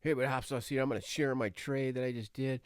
Hey, but Hopsauce here. I'm going to share my trade that I just did.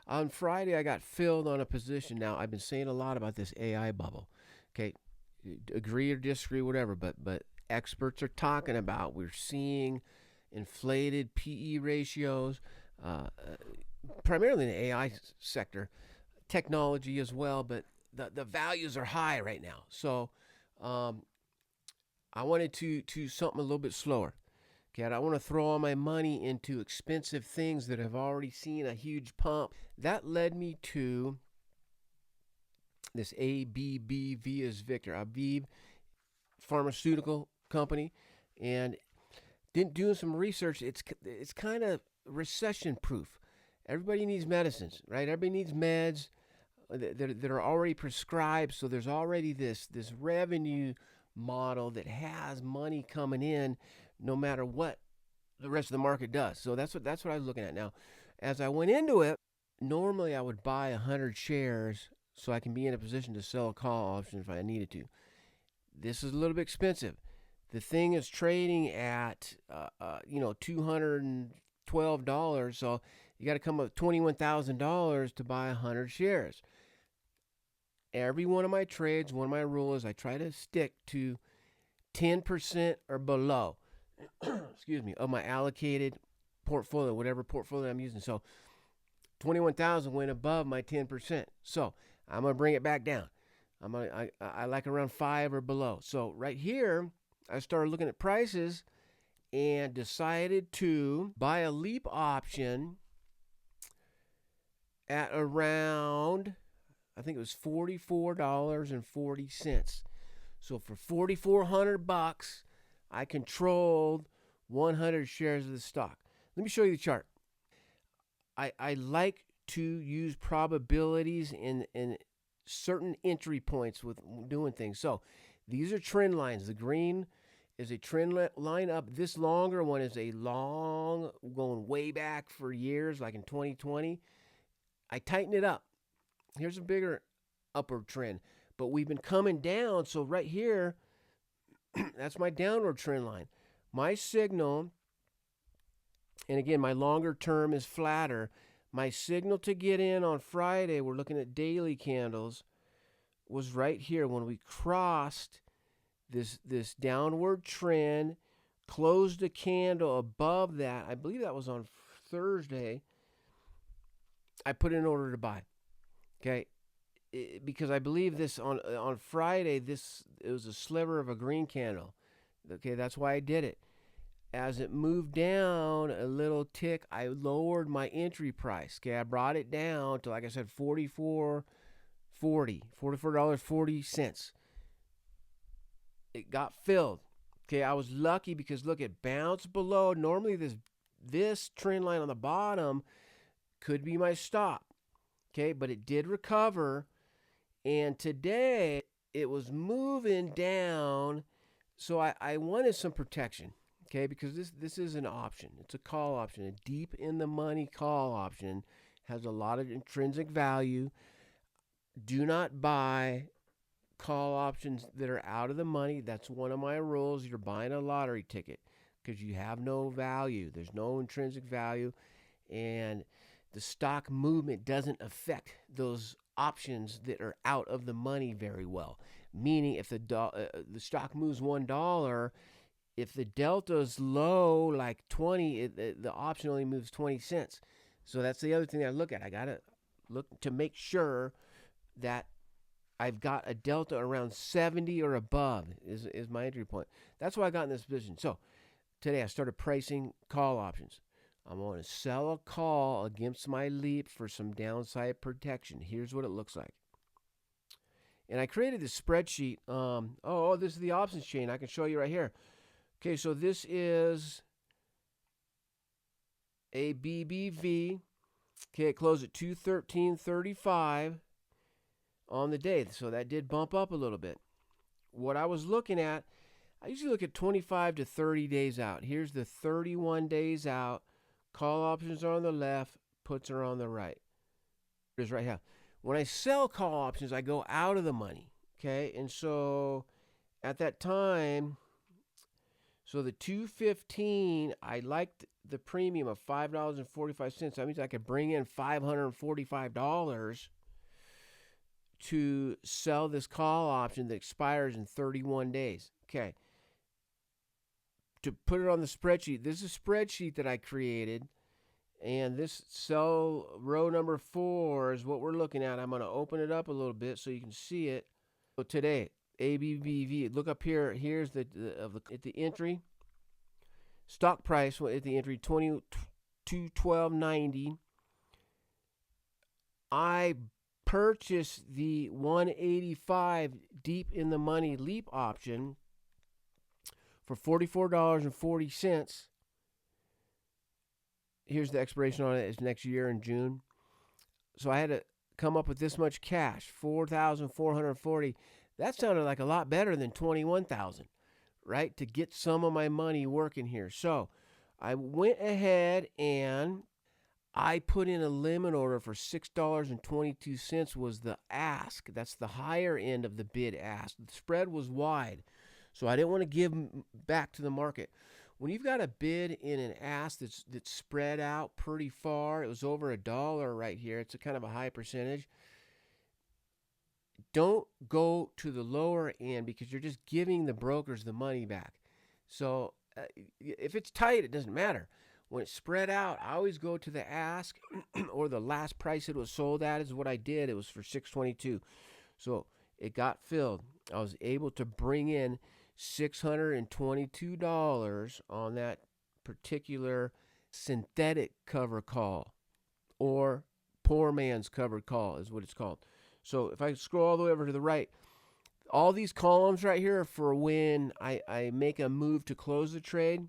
On Friday, I got filled on a position. Now, I've been saying a lot about this AI bubble. Okay, agree or disagree, whatever, but experts are talking about we're seeing inflated PE ratios, primarily in the AI sector, technology as well, but the values are high right now. So um, I wanted to something a little bit slower. Okay, I don't want to throw all my money into expensive things that have already seen a huge pump. That led me to this ABBV as Victor, AbbVie pharmaceutical company, and doing some research. It's kind of recession proof. Everybody needs medicines, right? Everybody needs meds that are already prescribed. So there's already this revenue model that has money coming in, no matter what the rest of the market does. So that's what I was looking at now. As I went into it, normally I would buy 100 shares so I can be in a position to sell a call option if I needed to. This is a little bit expensive. The thing is trading at $212, so you got to come up with $21,000 to buy 100 shares. Every one of my trades, one of my rules, I try to stick to 10% or below excuse me, of my allocated portfolio, whatever portfolio I'm using. So 21,000 went above my 10%. So I'm gonna bring it back down. I like around 5 or below. So right here, I started looking at prices and decided to buy a leap option at around, I think it was $44.40. So for $4,400, I controlled 100 shares of the stock. Let me show you the chart. I like to use probabilities in certain entry points with doing things. So these are trend lines. The green is a trend line up. This longer one is a long, going way back for years, like in 2020. I tighten it up. Here's a bigger upward trend. But we've been coming down. So right here, that's my downward trend line. My signal, and again, my longer term is flatter. My signal to get in on Friday, we're looking at daily candles, was right here when we crossed this downward trend, closed a candle above that. I believe that was on Thursday. I put in order to buy. Okay, because I believe this on Friday, it was a sliver of a green candle. Okay, that's why I did it. As it moved down a little tick, I lowered my entry price. Okay, I brought it down to, like I said, $44.40. It got filled. Okay, I was lucky because look, it bounced below. Normally this trend line on the bottom could be my stop. Okay, but it did recover. And today it was moving down. So I wanted some protection. Okay, because this is an option. It's a call option. A deep in the money call option has a lot of intrinsic value. Do not buy call options that are out of the money. That's one of my rules. You're buying a lottery ticket because you have no value. There's no intrinsic value, and the stock movement doesn't affect those options that are out of the money very well. Meaning, if the stock moves $1, if the delta's low, like 20, the option only moves 20 cents. So that's the other thing I look at. I got to look to make sure that I've got a delta around 70 or above is my entry point. That's why I got in this position. So today I started pricing call options. I'm going to sell a call against my leap for some downside protection. Here's what it looks like. And I created this spreadsheet. This is the options chain. I can show you right here. Okay, so this is ABBV. Okay, it closed at 213.35 on the day. So that did bump up a little bit. What I was looking at, I usually look at 25 to 30 days out. Here's the 31 days out. Call options are on the left, puts are on the right. It is right here. When I sell call options, I go out of the money. Okay, and so at that time, So the 215, I liked the premium of $5.45. That means I could bring in $545 to sell this call option that expires in 31 days. Okay. To put it on the spreadsheet, this is a spreadsheet that I created, and this cell row number 4 is what we're looking at. I'm going to open it up a little bit so you can see it. So today, ABBV, look up here. Here's at the entry. Stock price at the entry, $22.12.90. I purchased the 185 deep in the money leap option for $44.40. Here's the expiration on it. It's next year in June. So I had to come up with this much cash, $4,440. That sounded like a lot better than $21,000, right? To get some of my money working here. So I went ahead and I put in a limit order for $6.22 was the ask. That's the higher end of the bid ask. The spread was wide, so I didn't want to give back to the market. When you've got a bid in an ask that's spread out pretty far, it was over $1 right here. It's a kind of a high percentage. Don't go to the lower end because you're just giving the brokers the money back. So if it's tight, it doesn't matter. When it's spread out, I always go to the ask or the last price it was sold at is what I did. It was for $6.22. So it got filled. I was able to bring in $622 on that particular synthetic cover call, or poor man's covered call is what it's called. So if I scroll all the way over to the right, all these columns right here are for when I make a move to close the trade.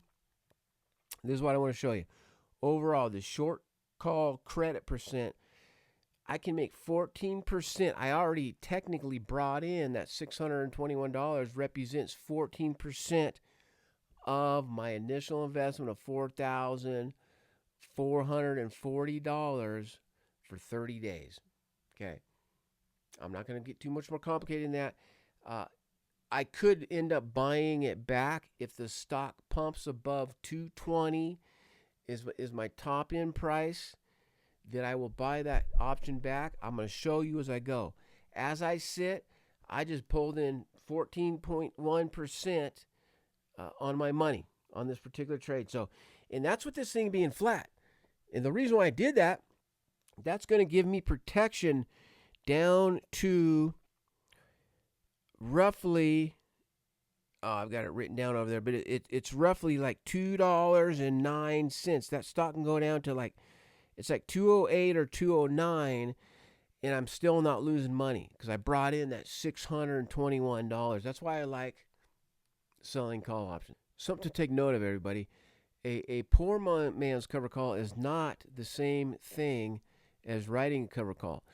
This is what I want to show you. Overall, the short call credit percent, I can make 14%. I already technically brought in that $621 represents 14% of my initial investment of $4,440 for 30 days. Okay. I'm not going to get too much more complicated than that. I could end up buying it back if the stock pumps above 220 is my top end price. Then I will buy that option back. I'm going to show you as I go. As I sit, I just pulled in 14.1% on my money on this particular trade. So, and that's with this thing being flat. And the reason why I did that, that's going to give me protection down to roughly, I've got it written down over there, but it's roughly like $2.09. That stock can go down to like, it's like 208 or 209, and I'm still not losing money because I brought in that $621. That's why I like selling call options. Something to take note of, everybody. A poor man's cover call is not the same thing as writing a cover call.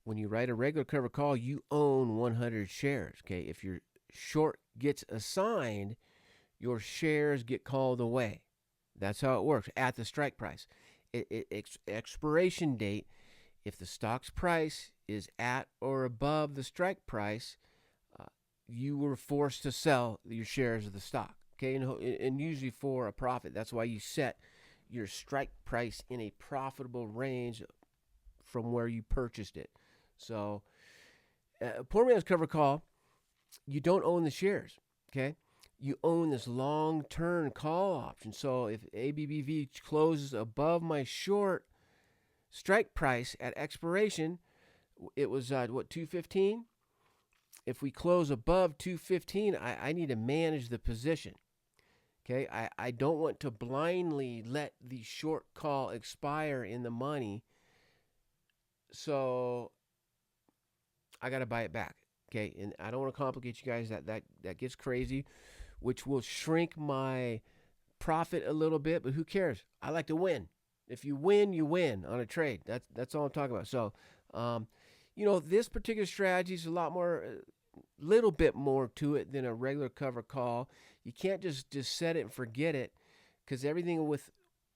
When you write a regular cover call, you own 100 shares. Okay, if your short gets assigned, your shares get called away. That's how it works at the strike price. Expiration date, if the stock's price is at or above the strike price, you were forced to sell your shares of the stock. Okay, and usually for a profit. That's why you set your strike price in a profitable range from where you purchased it. So, poor man's cover call, you don't own the shares. Okay, you own this long-term call option. So if ABBV closes above my short strike price at expiration, it was what, 215? If we close above 215, I need to manage the position. Okay, I don't want to blindly let the short call expire in the money. So I got to buy it back. Okay, and I don't want to complicate you guys. That gets crazy, which will shrink my profit a little bit, but who cares? I like to win. If you win, you win on a trade. That's all I'm talking about. So, this particular strategy is a lot more, little bit more to it than a regular cover call. You can't just set it and forget it, because everything with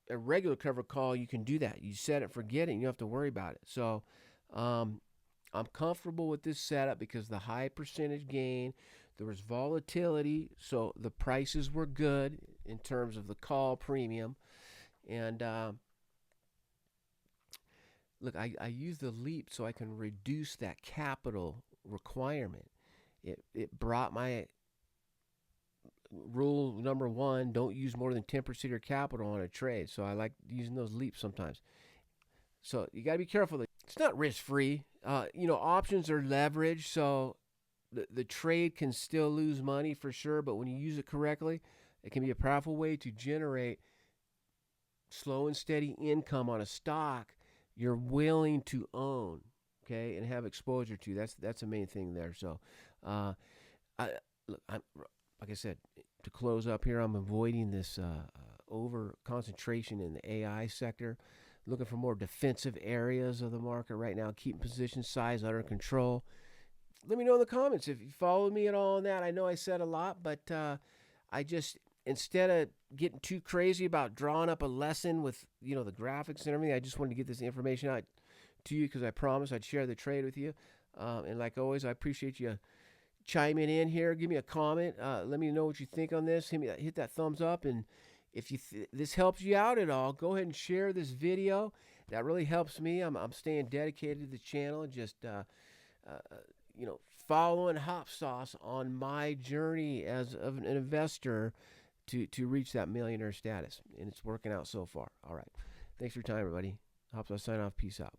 a regular cover call, you can do that. You set it and forget it, and you don't have to worry about it. So, I'm comfortable with this setup because the high percentage gain, There was volatility, so the prices were good in terms of the call premium. And look, I use the leap so I can reduce that capital requirement. It brought my rule number one: don't use more than 10% of your capital on a trade. So I like using those leaps sometimes. So you got to be careful. It's not risk free. Options are leveraged, so the trade can still lose money for sure. But when you use it correctly, it can be a powerful way to generate slow and steady income on a stock you're willing to own, okay, and have exposure to. That's the main thing there. So, I'm like I said, to close up here, I'm avoiding this over concentration in the AI sector. Looking for more defensive areas of the market right now, keeping position size under control. Let me know in the comments if you followed me at all on that. I know I said a lot, but I just, instead of getting too crazy about drawing up a lesson with the graphics and everything, I just wanted to get this information out to you because I promised I'd share the trade with you. And like always, I appreciate you chiming in here. Give me a comment. Let me know what you think on this. Hit that thumbs up, and if this helps you out at all, go ahead and share this video. That really helps me. I'm staying dedicated to the channel and just following Hop Sauce on my journey as an investor to reach that millionaire status, and it's working out so far. All right, thanks for your time, everybody. Hop Sauce sign off. Peace out.